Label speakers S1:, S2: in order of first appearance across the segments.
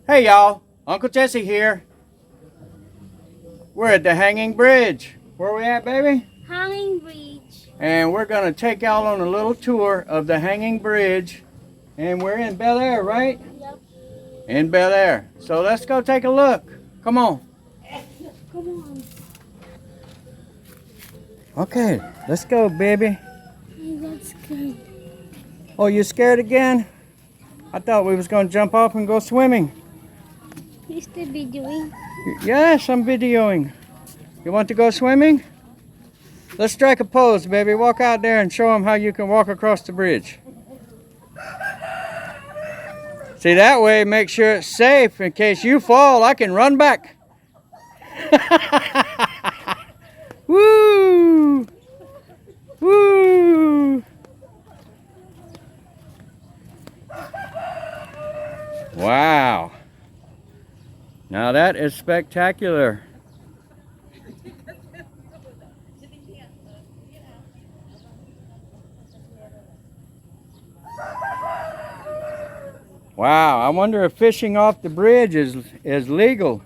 S1: Hey y'all, Uncle Jesse here. We're at the Hanging Bridge. Where we at, baby?
S2: Hanging Bridge.
S1: And we're gonna take y'all on a little tour of the Hanging Bridge. And we're in Bel Air, right?
S2: Yep.
S1: In Bel Air. So let's go take a look. Come on.
S2: Come on.
S1: Okay, let's go, baby.
S2: I got scared.
S1: Oh, you scared again? I thought we was gonna jump off and go swimming.
S2: You still videoing?
S1: Yes, I'm videoing. You want to go swimming? Let's strike a pose, baby. Walk out there and show them how you can walk across the bridge. See, that way, make sure it's safe. In case you fall, I can run back. Woo! Woo! Wow. Now that is spectacular. Wow, I wonder if fishing off the bridge is legal.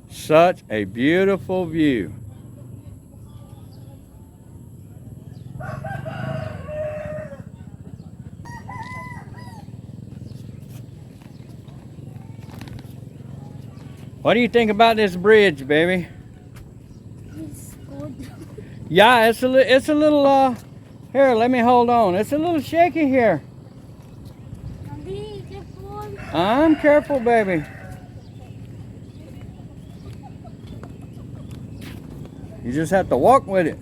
S1: Such a beautiful view. What do you think about this bridge, baby?
S2: It's good.
S1: Yeah, it's a little here, let me hold on. It's a little shaky here.
S2: Be careful.
S1: I'm careful, baby. You just have to walk with it.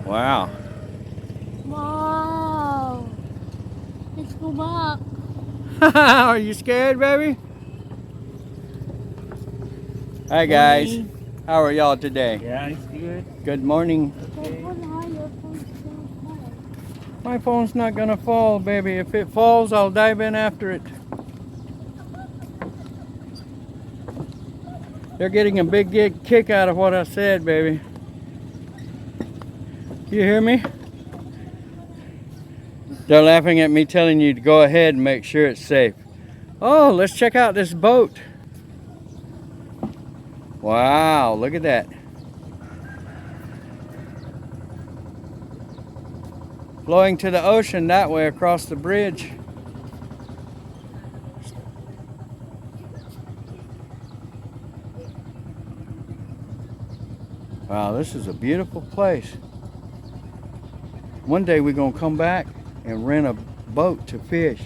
S1: Wow.
S2: Wow. Let's go back.
S1: Are you scared, baby? Hi guys. How are y'all today?
S3: Yeah, it's good.
S1: Good morning.
S2: Careful now, your phone's gonna fall.
S1: My phone's not gonna fall, baby. If it falls, I'll dive in after it. They're getting a big kick out of what I said, baby. You hear me? They're laughing at me telling you to go ahead and make sure it's safe. Oh, let's check out this boat. Wow, look at that. Flowing to the ocean that way across the bridge. Wow, this is a beautiful place. One day we're gonna come back and rent a boat to fish.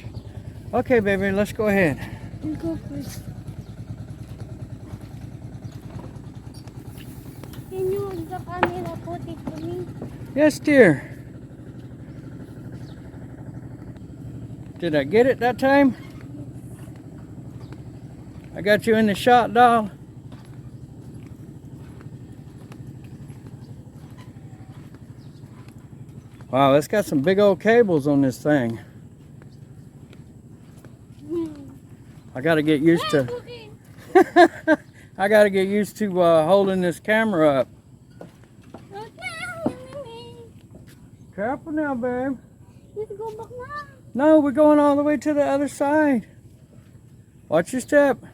S1: Okay, baby, let's go ahead.
S2: You go first. Can you hold the camera, put it to me?
S1: Yes, dear. Did I get it that time? I got you in the shot, doll. Wow, it's got some big old cables on this thing. I gotta get used to I gotta get used to holding this camera up. Careful now, babe.
S2: Let's go back now.
S1: No, we're going all the way to the other side. Watch your step.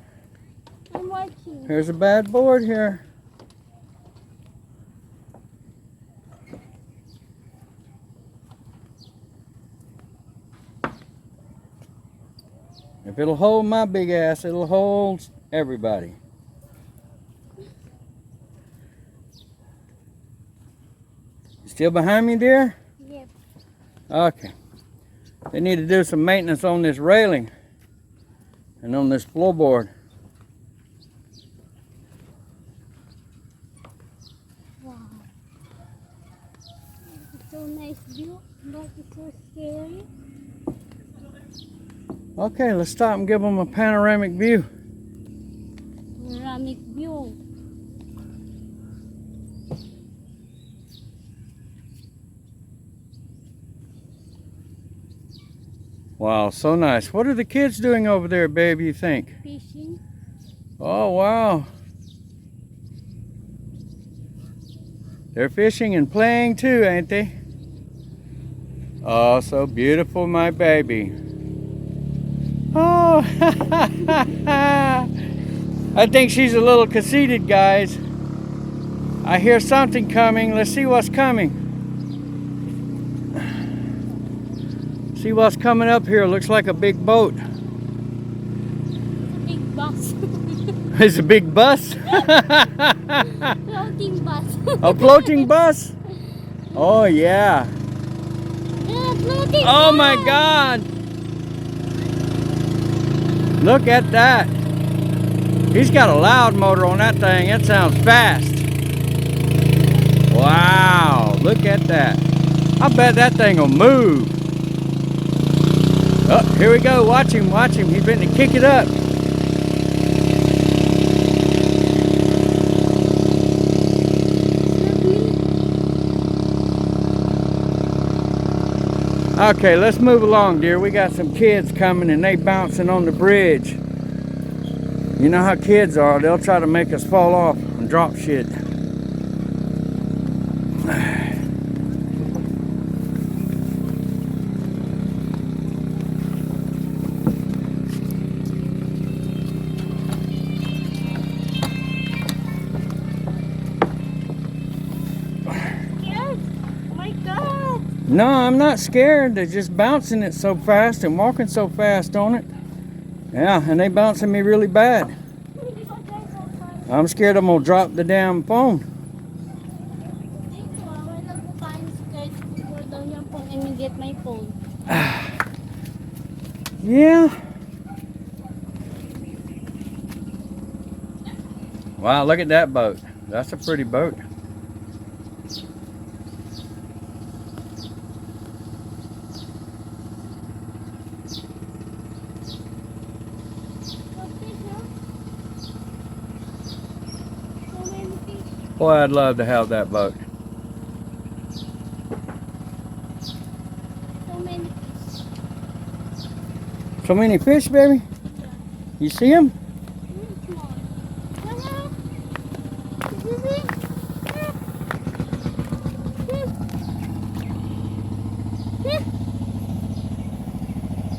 S2: I'm watching.
S1: Here's a bad board here. If it'll hold my big ass, it'll hold everybody. You still behind me, dear?
S2: Yep.
S1: Okay. They need to do some maintenance on this railing and on this floorboard.
S2: Wow. It's so nice view, but it's so scary.
S1: Okay, let's stop and give them a panoramic view.
S2: Panoramic view.
S1: Wow, so nice. What are the kids doing over there, babe, you think?
S2: Fishing.
S1: Oh, wow. They're fishing and playing too, ain't they? Oh, so beautiful, my baby. Oh, I think she's a little conceited, guys. I hear something coming. Let's see what's coming. See what's coming up here. Looks like a big boat.
S2: Big bus.
S1: It's a big bus.
S2: Floating bus.
S1: A floating bus? Oh, yeah.
S2: Yeah, floating
S1: Oh,
S2: bus.
S1: my God. Look at that. He's got a loud motor on that thing. It sounds fast. Wow, look at that. I bet that thing will move. Oh, here we go. Watch him, watch him. He's going to kick it up. Okay, let's move along, dear. We got some kids coming and they bouncing on the bridge. You know how kids are. They'll try to make us fall off and drop shit. No, I'm not scared. They're just bouncing it so fast and walking so fast on it. Yeah, and they bouncing me really bad. I'm scared I'm gonna drop the damn phone.
S2: And you get my phone.
S1: Yeah. Wow, look at that boat. That's a pretty boat. Boy, I'd love to have that boat. So many fish, baby? You see them?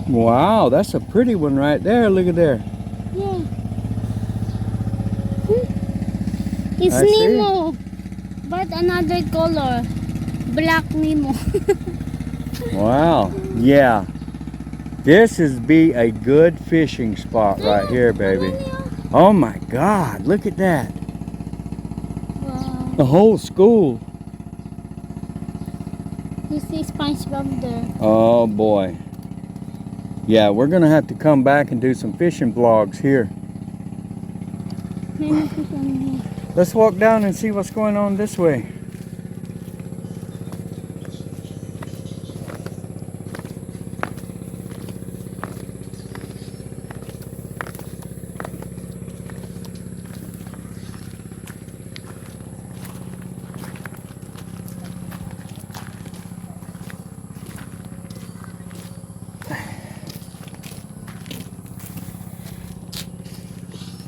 S1: Wow, that's a pretty one right there. Look at there.
S2: Yeah. It's
S1: I see.
S2: Nemo, but another color. Black Nemo.
S1: Wow. Yeah. This is be a good fishing spot right here, baby. Oh my God, look at that.
S2: Wow.
S1: The whole school.
S2: You see SpongeBob there.
S1: Oh boy. Yeah, we're gonna have to come back and do some fishing vlogs here.
S2: Many fish on here.
S1: Let's walk down and see what's going on this way.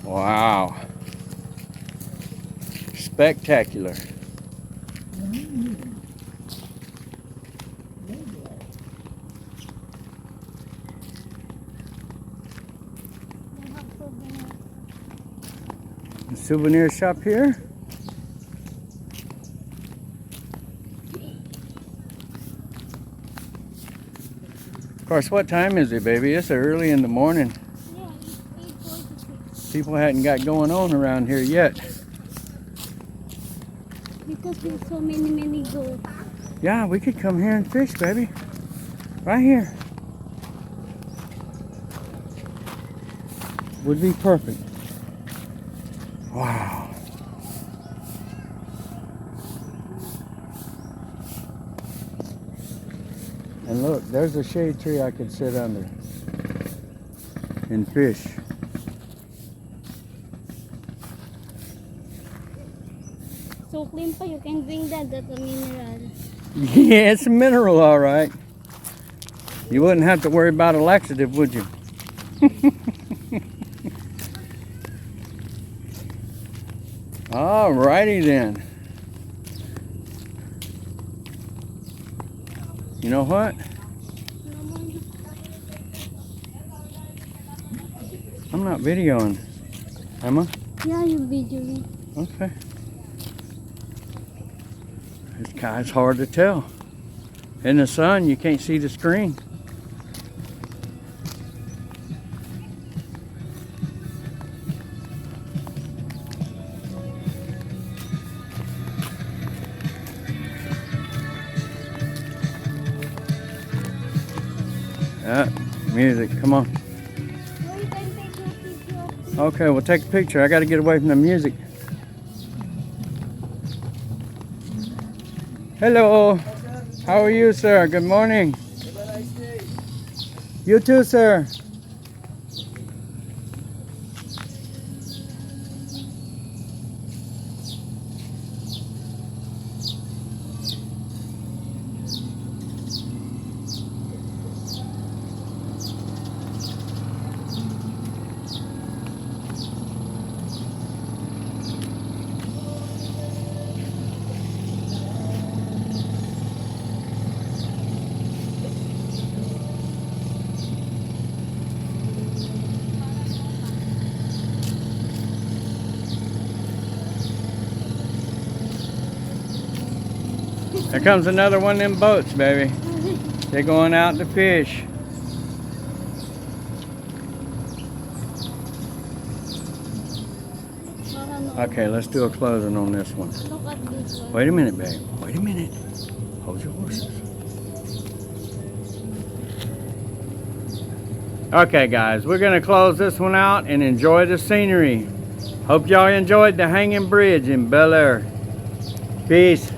S1: Wow. Spectacular. A souvenir shop here. Of course, what time is it, baby? It's early in the morning.
S2: Yeah, it's 8:46.
S1: People hadn't got going on around here yet.
S2: Because there's so many goats.
S1: Yeah, we could come here and fish, baby. Right here. Would be perfect. Wow. And look, there's a shade tree I could sit under and fish.
S2: So clean pa, you can drink that. That's a mineral.
S1: Yeah, it's a mineral, all right. You wouldn't have to worry about a laxative, would you? Alrighty then. You know what? I'm not videoing, am I?
S2: Yeah, you're videoing.
S1: Okay. It's hard to tell. In the sun, you can't see the screen. Music, come on. Okay, we'll take a picture. I got to get away from the music. Hello. How are you, sir? Good morning.
S3: Have a nice day.
S1: You too, sir. There comes another one of them boats, baby. They're going out to fish. Okay, let's do a closing on this one.
S2: Look at this one.
S1: Wait a minute, babe. Wait a minute. Hold your horses. Okay, guys, we're going to close this one out and enjoy the scenery. Hope y'all enjoyed the hanging bridge in Bel Air. Peace.